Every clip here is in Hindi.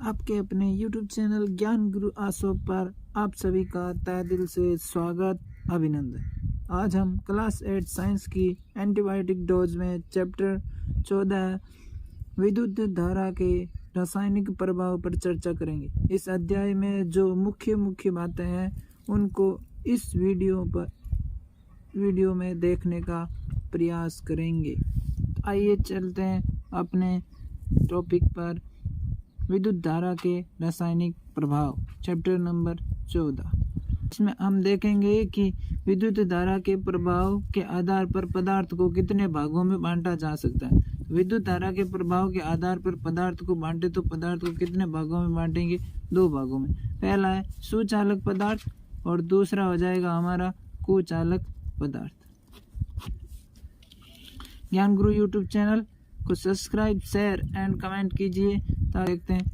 आपके अपने YouTube चैनल ज्ञान गुरु आशोक पर आप सभी का तहे दिल से स्वागत अभिनंदन। आज हम क्लास 8 साइंस की एंटीबायोटिक डोज में चैप्टर 14 विद्युत धारा के रासायनिक प्रभाव पर चर्चा करेंगे। इस अध्याय में जो मुख्य बातें हैं उनको इस वीडियो में देखने का प्रयास करेंगे। आइए चलते हैं अपने टॉपिक पर। विद्युत धारा के रासायनिक प्रभाव चैप्टर नंबर 14। इसमें हम देखेंगे कि विद्युत धारा के प्रभाव के आधार पर पदार्थ को कितने भागों में बांटा जा सकता है। विद्युत धारा के प्रभाव के आधार पर पदार्थ को बांटे तो पदार्थ को कितने भागों में बांटेंगे? 2 भागों में। पहला है सुचालक पदार्थ और दूसरा हो जाएगा हमारा कुचालक पदार्थ। ज्ञान गुरु यूट्यूब चैनल को सब्सक्राइब, शेयर एंड कमेंट कीजिए। देखते हैं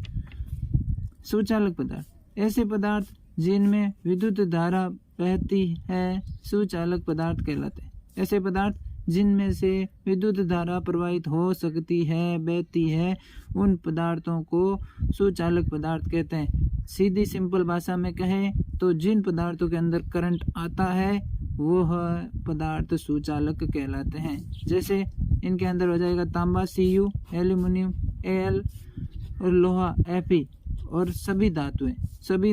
सुचालक पदार्थ ऐसे पदार्थ जिनमें विद्युत धारा बहती है सुचालक पदार्थ कहलाते हैं। ऐसे पदार्थ जिनमें से विद्युत धारा प्रवाहित हो सकती है, बहती है, उन पदार्थों को सुचालक पदार्थ कहते हैं। सीधी सिंपल भाषा में कहें तो जिन पदार्थों के अंदर करंट आता है वो पदार्थ सुचालक कहलाते हैं। जैसे इनके अंदर हो जाएगा तांबा Cu, एल्यूमिनियम Al और लोहा Fe और सभी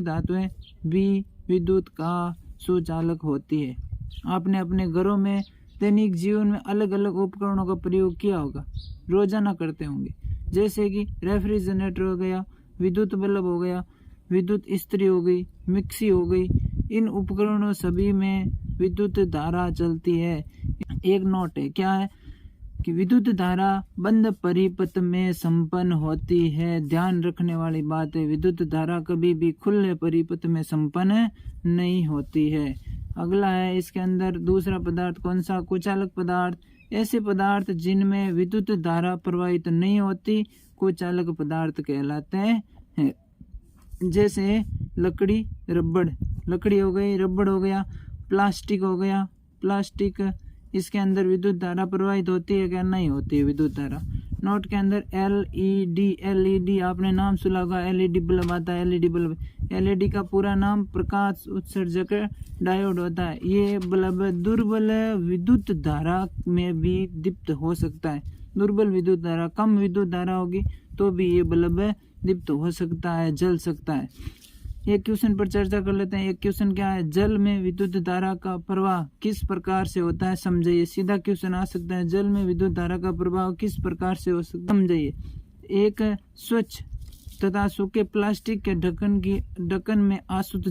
धातुएं भी विद्युत का सुचालक होती है। आपने अपने घरों में दैनिक जीवन में अलग अलग उपकरणों का प्रयोग किया होगा, रोजाना करते होंगे। जैसे कि रेफ्रिजरेटर हो गया, विद्युत बल्ब हो गया, विद्युत इस्त्री हो गई, मिक्सी हो गई। इन उपकरणों सभी में विद्युत धारा चलती है। एक नोट है, क्या है कि विद्युत धारा बंद परिपथ में संपन्न होती है। ध्यान रखने वाली बात है, विद्युत धारा कभी भी खुले परिपथ में संपन्न नहीं होती है। अगला है इसके अंदर दूसरा पदार्थ कौन सा? कुचालक पदार्थ। ऐसे पदार्थ जिनमें विद्युत धारा प्रवाहित नहीं होती कुचालक पदार्थ कहलाते हैं। जैसे लकड़ी हो गई, रबड़ हो गया, प्लास्टिक हो गया। प्लास्टिक इसके अंदर विद्युत धारा प्रवाहित होती है क्या? नहीं होती है विद्युत धारा। नोट के अंदर LED आपने नाम सुना होगा, LED बल्ब आता है। LED का पूरा नाम प्रकाश उत्सर्जक डायोड होता है। ये बल्ब दुर्बल विद्युत धारा में भी दीप्त हो सकता है। दुर्बल विद्युत धारा, कम विद्युत धारा होगी तो भी ये बल्ब दीप्त हो सकता है, जल सकता है। एक क्वेश्चन पर चर्चा कर लेते हैं। एक क्वेश्चन क्या है? जल में विद्युत धारा का प्रवाह किस प्रकार से होता है, समझाइए। सीधा क्वेश्चन आ सकता है, जल में विद्युत धारा का प्रवाह किस प्रकार से हो सकता है, समझाइए। एक स्वच्छ तथा सूखे प्लास्टिक के ढक्कन में आशुद्ध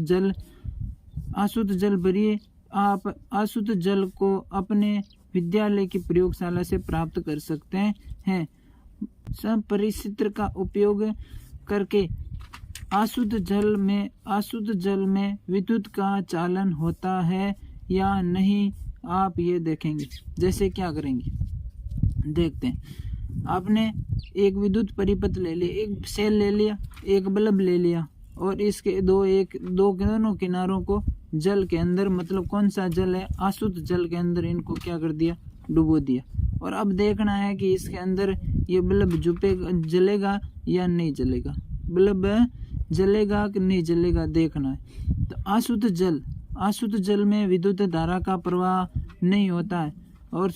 जल भरिए। आप आशुद्ध जल को अपने विद्यालय की प्रयोगशाला से प्राप्त कर सकते हैं। संपरिचित्र का उपयोग करके अशुद्ध जल में विद्युत का चालन होता है या नहीं, आप ये देखेंगे। जैसे क्या करेंगे देखते हैं। आपने एक विद्युत परिपथ ले लिया, एक सेल ले लिया, एक बल्ब ले लिया और इसके दोनों किनारों को जल के अंदर, मतलब कौन सा जल है? अशुद्ध जल के अंदर इनको क्या कर दिया? डुबो दिया। और अब देखना है कि इसके अंदर ये बल्ब जलेगा या नहीं जलेगा। बल्ब जलेगा कि नहीं जलेगा देखना है। तो अशुद्ध जल में विद्युत धारा का प्रवाह नहीं होता है। और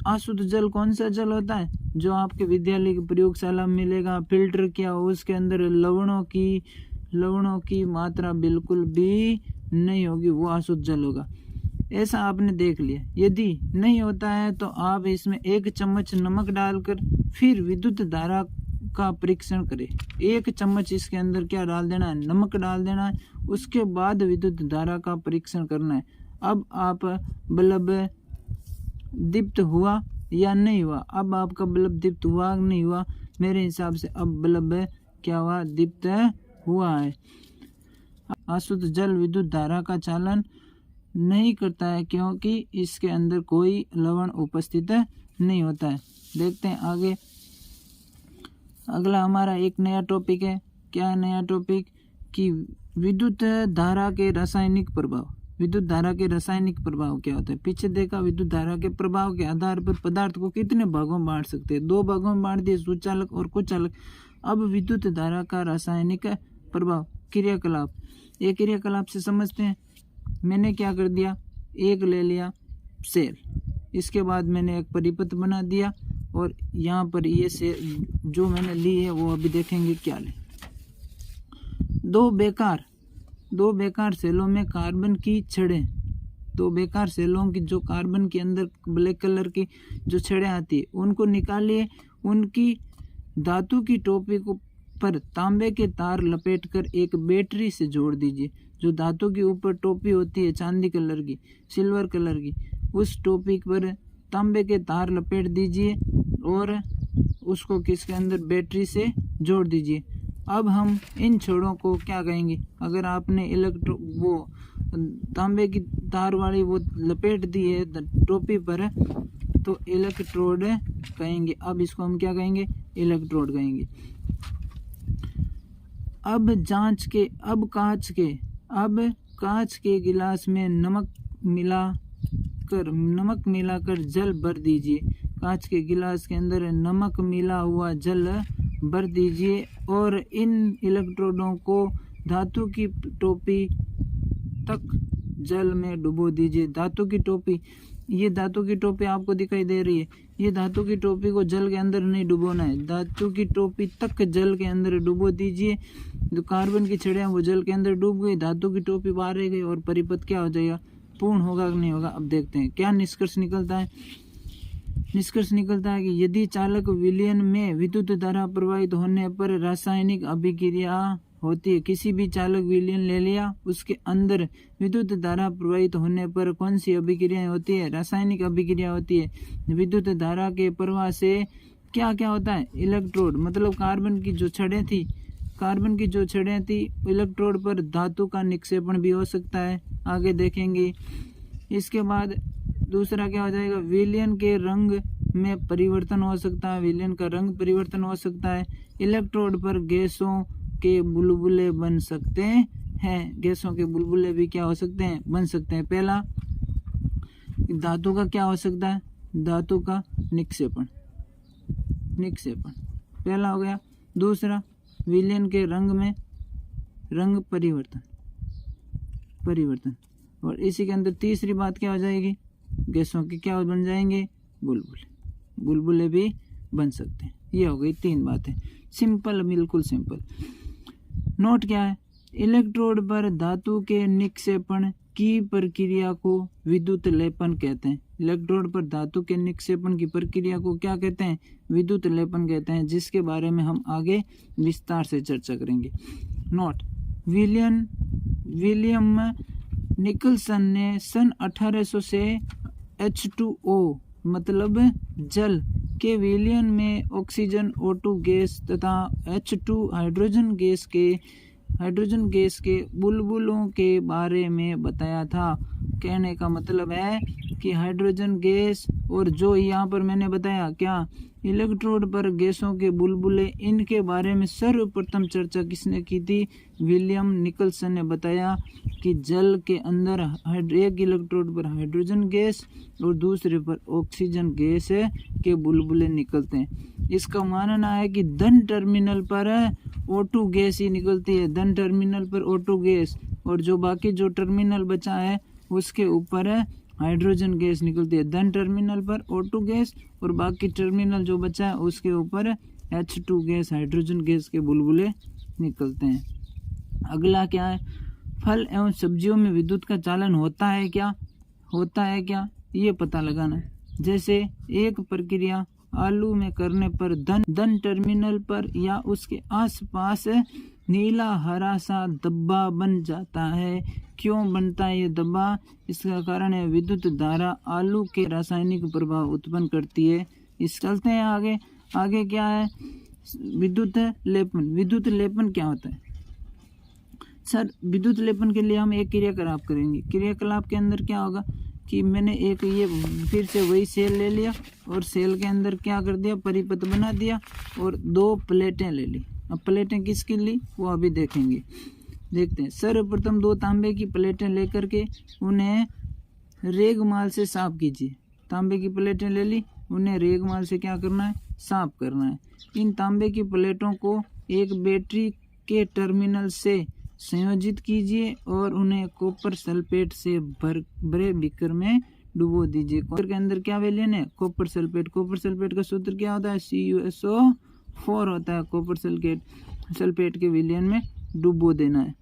अशुद्ध जल कौन सा जल होता है? जो आपके विद्यालय की प्रयोगशाला में मिलेगा, फिल्टर किया, उसके अंदर लवणों की मात्रा बिल्कुल भी नहीं होगी, वो अशुद्ध जल होगा। ऐसा आपने देख लिया। यदि नहीं होता है तो आप इसमें 1 चम्मच नमक डालकर फिर विद्युत धारा का परीक्षण करें। 1 चम्मच इसके अंदर क्या डाल देना है? नमक डाल देना है। उसके बाद विद्युत धारा का परीक्षण करना है। अब आप बल्ब दीप्त हुआ या नहीं हुआ? अब आपका बल्ब दीप्त हुआ नहीं हुआ? मेरे हिसाब से अब बल्ब क्या हुआ? दीप्त हुआ है। अशुद्ध जल विद्युत धारा का चालन नहीं करता है क्योंकि इसके अंदर कोई लवण उपस्थित नहीं होता है। देखते हैं आगे। अगला हमारा एक नया टॉपिक है। क्या है नया टॉपिक? कि विद्युत धारा के रासायनिक प्रभाव। विद्युत धारा के रासायनिक प्रभाव क्या होता है? पीछे देखा, विद्युत धारा के प्रभाव के आधार पर पदार्थ को कितने भागों में बांट सकते हैं? 2 भागों में बांट दिए, सुचालक और कुचालक। अब विद्युत धारा का रासायनिक प्रभाव, क्रियाकलाप। एक क्रियाकलाप से समझते हैं। मैंने क्या कर दिया, एक ले लिया सेल, इसके बाद मैंने एक परिपथ बना दिया और यहाँ पर ये सेल जो मैंने ली है वो अभी देखेंगे क्या ले। दो बेकार सेलों में कार्बन की छड़ें, दो बेकार सेलों की जो कार्बन के अंदर ब्लैक कलर की जो छड़ें आती है उनको निकालिए, उनकी धातु की टोपी को पर तांबे के तार लपेटकर एक बैटरी से जोड़ दीजिए। जो धातु के ऊपर टोपी होती है चांदी कलर की, सिल्वर कलर की, उस टोपी पर तांबे के तार लपेट दीजिए और उसको किसके अंदर, बैटरी से जोड़ दीजिए। अब हम इन छोरों को क्या कहेंगे, अगर आपने वो तांबे की तार वाली वो लपेट दी है टोपी पर तो इलेक्ट्रोड कहेंगे। अब इसको हम क्या कहेंगे, इलेक्ट्रोड कहेंगे। अब कांच के गिलास में नमक मिलाकर जल भर दीजिए। कांच के गिलास के अंदर नमक मिला हुआ जल भर दीजिए और इन इलेक्ट्रोडों को धातु की टोपी तक जल में डुबो दीजिए। धातु की टोपी, ये धातु की टोपी आपको दिखाई दे रही है, ये धातु की टोपी को जल के अंदर नहीं डुबोना है, धातु की टोपी तक जल के अंदर डुबो दीजिए। जो कार्बन की छड़ें वो जल के अंदर डूब गई, धातु की टोपी बाहर रह गई और परिपथ क्या हो जाएगा, पूर्ण होगा कि नहीं होगा। अब देखते हैं क्या निष्कर्ष निकलता है। निष्कर्ष निकलता है कि यदि चालक विलयन में विद्युत धारा प्रवाहित होने पर रासायनिक अभिक्रिया होती है। किसी भी चालक विलयन ले लिया, उसके अंदर विद्युत धारा प्रवाहित होने पर कौन सी अभिक्रिया होती है, रासायनिक अभिक्रिया होती है। विद्युत धारा के प्रवाह से क्या क्या होता है, इलेक्ट्रोड मतलब कार्बन की जो छड़ें थी इलेक्ट्रोड पर धातु का निक्षेपण भी हो सकता है, आगे देखेंगे। इसके बाद दूसरा क्या हो जाएगा, विलयन के रंग में परिवर्तन हो सकता है, विलयन का रंग परिवर्तन हो सकता है। इलेक्ट्रोड पर गैसों के बुलबुले बन सकते हैं, गैसों के बुलबुले भी क्या हो सकते हैं, बन सकते हैं। पहला धातु का क्या हो सकता है, धातु का निक्षेपण पहला हो गया। दूसरा विलयन के रंग में रंग परिवर्तन और इसी के अंदर तीसरी बात क्या हो जाएगी, गैसों के क्या बन जाएंगे, बुलबुले भी बन सकते हैं। ये हो गई 3 बातें, सिंपल, बिल्कुल सिंपल। नोट क्या है, इलेक्ट्रोड पर धातु के निक्षेपण की प्रक्रिया को विद्युत लेपन कहते हैं। इलेक्ट्रोड पर धातु के निक्षेपण की प्रक्रिया को क्या कहते हैं, विद्युत लेपन कहते हैं, जिसके बारे में हम आगे विस्तार से चर्चा करेंगे। नोट, विलियम निकलसन ने सन 1800 से H2O मतलब जल के विलयन में ऑक्सीजन O2 गैस तथा H2 हाइड्रोजन गैस के बुलबुलों के बारे में बताया था। कहने का मतलब है कि हाइड्रोजन गैस और जो यहाँ पर मैंने बताया क्या, इलेक्ट्रोड पर गैसों के बुलबुले, इनके बारे में सर्वप्रथम चर्चा किसने की थी, विलियम निकलसन ने बताया कि जल के अंदर एक इलेक्ट्रोड पर हाइड्रोजन गैस और दूसरे पर ऑक्सीजन गैस के बुलबुले निकलते हैं। इसका मानना है कि धन टर्मिनल पर O2 गैस ही निकलती है, धन टर्मिनल पर O2 गैस, और जो बाकी जो टर्मिनल बचा है उसके ऊपर हाइड्रोजन गैस निकलती है। धन टर्मिनल पर O2 गैस और बाकी टर्मिनल जो बचा है उसके ऊपर H2 गैस, हाइड्रोजन गैस के बुलबुले निकलते हैं। अगला क्या है, फल एवं सब्जियों में विद्युत का चालन होता है क्या, ये पता लगाना है। जैसे एक प्रक्रिया आलू में करने पर धन टर्मिनल पर या उसके आसपास नीला हरा सा धब्बा बन जाता है। क्यों बनता है ये धब्बा, इसका कारण है विद्युत धारा आलू के रासायनिक प्रभाव उत्पन्न करती है। चलते हैं आगे क्या है, विद्युत लेपन क्या होता है। सर विद्युत लेपन के लिए हम एक क्रियाकलाप करेंगे। क्रियाकलाप के अंदर क्या होगा कि मैंने एक ये फिर से वही सेल ले लिया और सेल के अंदर क्या कर दिया, परिपथ बना दिया और 2 प्लेटें ले ली। अब प्लेटें किसकी ली वो अभी देखेंगे, देखते हैं। सर्वप्रथम 2 तांबे की प्लेटें लेकर के उन्हें रेगमाल से साफ कीजिए। तांबे की प्लेटें ले ली, उन्हें रेगमाल से क्या करना है, साफ करना है। इन तांबे की प्लेटों को एक बैटरी के टर्मिनल से संयोजित कीजिए और उन्हें कॉपर सल्फेट से भरे बीकर में डुबो दीजिए। कॉपर के अंदर क्या विलयन है? Copper sulphate. कॉपर सल्फेट का सूत्र क्या होता है? CuSO4 होता है। कॉपर सल्फेट के विलयन में डुबो देना है।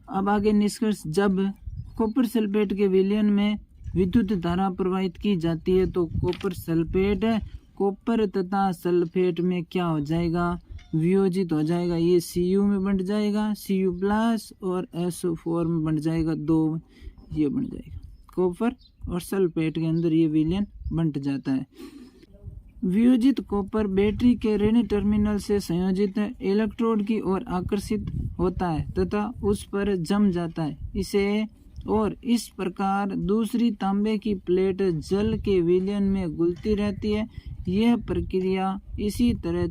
अब आगे निष्कर्ष, जब कॉपर सल्फेट के विलयन में विद्युत धारा प्रवाहित की जाती है तो कॉपर सल्फेट कॉपर तथा सल्फेट में क्या हो जाएगा? वियोजित हो जाएगा। ये Cu में बन जाएगा, Cu+ और SO4 में बन जाएगा, 2 ये बन जाएगा। कॉपर और सल्फेट के अंदर ये विलयन बंट जाता है। वियोजित कॉपर बैटरी के ऋण टर्मिनल से संयोजित इलेक्ट्रोड की ओर आकर्षित होता है तथा उस पर जम जाता है। इस प्रकार दूसरी तांबे की प्लेट जल के विलयन में घुलती रहती है। यह प्रक्रिया इसी तरह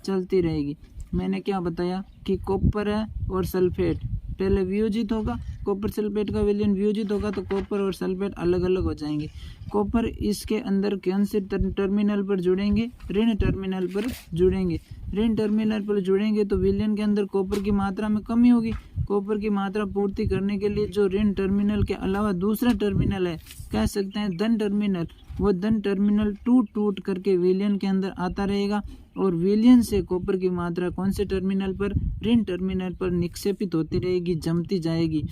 चलती रहेगी। मैंने क्या बताया कि कॉपर और सल्फेट पहले वियोजित होगा, कॉपर सल्फेट का विलयन वियोजित होगा तो कॉपर और सल्फेट अलग अलग हो जाएंगे। कॉपर इसके अंदर कौन से टर्मिनल पर जुड़ेंगे? ऋण टर्मिनल पर जुड़ेंगे। ऋण टर्मिनल पर जुड़ेंगे तो विलयन के अंदर कॉपर की मात्रा में कमी होगी। कॉपर की मात्रा पूर्ति करने के लिए जो ऋण टर्मिनल के अलावा दूसरा टर्मिनल है, कह सकते हैं धन टर्मिनल, वो धन टर्मिनल टूट करके विलयन के अंदर आता रहेगा और विलयन से कॉपर की मात्रा कौन से टर्मिनल पर? ऋण टर्मिनल पर निक्षेपित होती रहेगी, जमती जाएगी।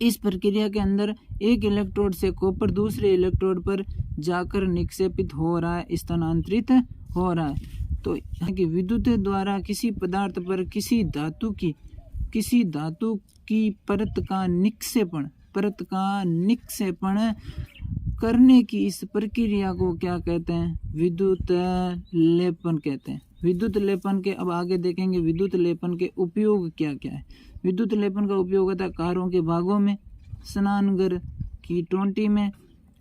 इस प्रक्रिया के अंदर एक इलेक्ट्रोड से कॉपर दूसरे इलेक्ट्रोड पर जाकर निक्षेपित हो रहा है, स्थानांतरित हो रहा है। तो कि विद्युत द्वारा किसी पदार्थ पर किसी धातु की परत का निक्षेपण करने की इस प्रक्रिया को क्या कहते हैं? विद्युत लेपन कहते हैं। विद्युत लेपन के अब आगे देखेंगे विद्युत लेपन के उपयोग क्या क्या है। विद्युत लेपन का उपयोग होता है कारों के भागों में, स्नानघर की टोंटी में,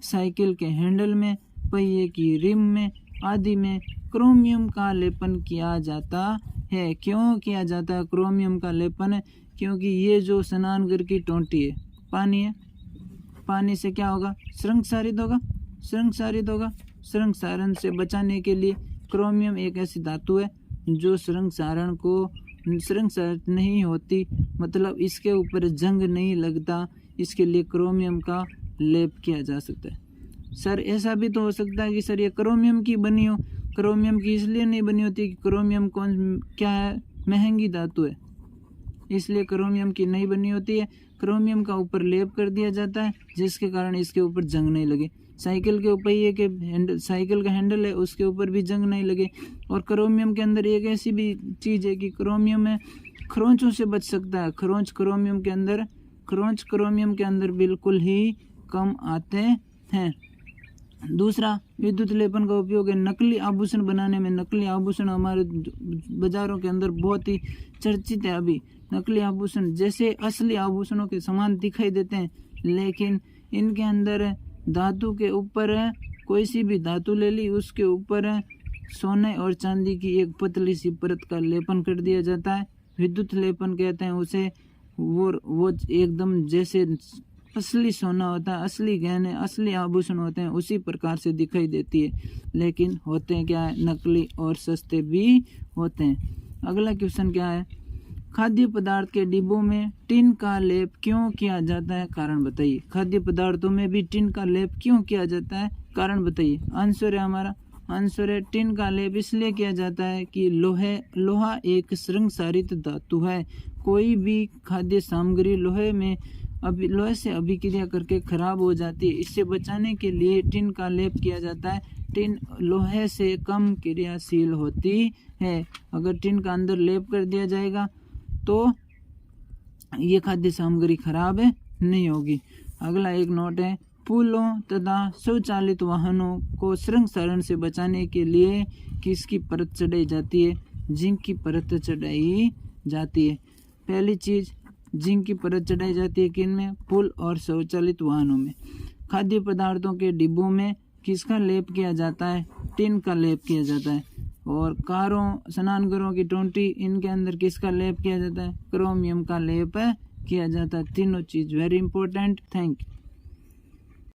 साइकिल के हैंडल में, पहिए की रिम में आदि में क्रोमियम का लेपन किया जाता है। क्यों किया जाता है क्रोमियम का लेपन? क्योंकि ये जो स्नानघर की टोंटी है, पानी है, पानी से क्या होगा? श्रृंखसारित होगा। श्रृंखसारण से बचाने के लिए क्रोमियम एक ऐसी धातु है जो श्रृंखसारित नहीं होती, मतलब इसके ऊपर जंग नहीं लगता, इसके लिए क्रोमियम का लेप किया जा सकता है। सर ऐसा भी तो हो सकता है कि सर ये क्रोमियम की बनी हो। क्रोमियम की इसलिए नहीं बनी होती कि क्रोमियम क्या है? महंगी धातु है, इसलिए क्रोमियम की नहीं बनी होती है। क्रोमियम का ऊपर लेप कर दिया जाता है जिसके कारण इसके ऊपर जंग नहीं लगे। साइकिल के पहिए के साइकिल का हैंडल है, उसके ऊपर भी जंग नहीं लगे। और क्रोमियम के अंदर एक ऐसी भी चीज़ है कि क्रोमियम में खरोंचों से बच सकता है। खरोंच क्रोमियम के अंदर बिल्कुल ही कम आते हैं। दूसरा विद्युत लेपन का उपयोग है नकली आभूषण बनाने में। नकली आभूषण हमारे बाजारों के अंदर बहुत ही चर्चित है। अभी नकली आभूषण जैसे असली आभूषणों के समान दिखाई देते हैं, लेकिन इनके अंदर धातु के ऊपर कोई सी भी धातु ले ली, उसके ऊपर सोने और चांदी की एक पतली सी परत का लेपन कर दिया जाता है। विद्युत लेपन कहते हैं उसे। वो एकदम जैसे असली सोना होता है, असली गहने, असली आभूषण होते हैं, उसी प्रकार से दिखाई देती है, लेकिन होते हैं क्या है? नकली और सस्ते भी होते हैं। अगला क्वेश्चन क्या है? खाद्य पदार्थ के डिब्बों में टिन का लेप क्यों किया जाता है? कारण बताइए। खाद्य पदार्थों में भी टिन का लेप क्यों किया जाता है? कारण बताइए। आंसर है हमारा, आंसर है टिन का लेप इसलिए किया जाता है कि लोहा एक श्रृंखसारित धातु है। कोई भी खाद्य सामग्री लोहे से अभिक्रिया करके खराब हो जाती है। इससे बचाने के लिए टिन का लेप किया जाता है। टिन लोहे से कम क्रियाशील होती है। अगर टिन का अंदर लेप कर दिया जाएगा तो ये खाद्य सामग्री खराब नहीं होगी। अगला एक नोट है, पुलों तथा स्वचालित वाहनों को श्रृंखसारण से बचाने के लिए किसकी परत चढ़ाई जाती है? जिंक की परत चढ़ाई जाती है। पहली चीज जिंक की परत चढ़ाई जाती है किन में? पुल और स्वचालित वाहनों में। खाद्य पदार्थों के डिब्बों में किसका लेप किया जाता है? टिन का लेप किया जाता है। और कारों, स्नानघरों की टोंटी, इनके अंदर किसका लेप किया जाता है? क्रोमियम का लेप किया जाता है। तीनों चीज वेरी इंपॉर्टेंट। Thank you.